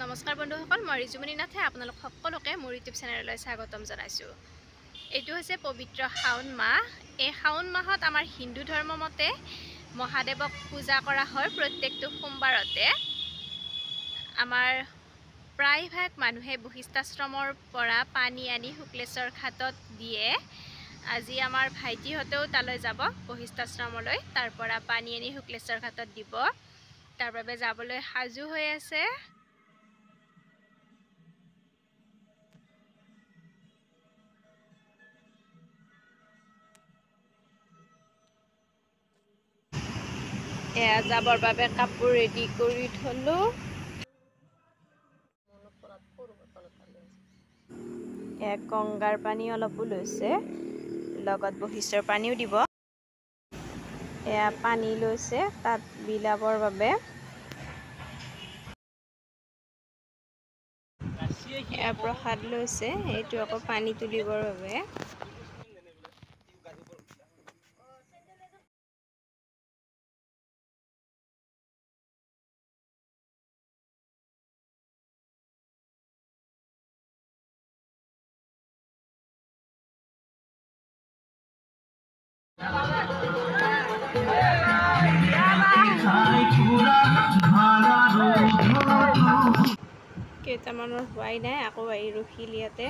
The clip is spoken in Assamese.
নমস্কাৰ বন্ধুসকল, মই ৰিজুমণি নাথে আপোনালোক সকলোকে মোৰ ইউটিউব চেনেললৈ স্বাগতম জনাইছোঁ। এইটো হৈছে পবিত্ৰ শাওণ মাহ। এই শাওণ মাহত আমাৰ হিন্দু ধৰ্ম মতে মহাদেৱক পূজা কৰা হয়। প্ৰত্যেকটো সোমবাৰতে আমাৰ প্ৰায়ভাগ মানুহে বশিষ্ঠাশ্ৰমৰ পৰা পানী আনি শুক্লেশ্বৰ ঘাটত দিয়ে। আজি আমাৰ ভাইটিহঁতেও তালৈ যাব বশিষ্ঠাশ্ৰমলৈ, তাৰ পৰা পানী আনি শুক্লেশ্বৰ ঘাটত দিব। তাৰ বাবে যাবলৈ সাজু হৈ আছে। এয়া যাবৰ বাবে কাপোৰ ৰেডি কৰি থলো। এয়া গংগাৰ পানী অলপো লৈছে, লগত বশিষ্ঠৰ পানীও দিব। এয়া পানী লৈছে তাত বিলাবৰ বাবে। এয়া প্ৰসাদ লৈছে, এইটো আকৌ পানী তুলিবৰ বাবে। কেইটামানৰ হোৱাই নাই, আকৌ ৰখিল ইয়াতে।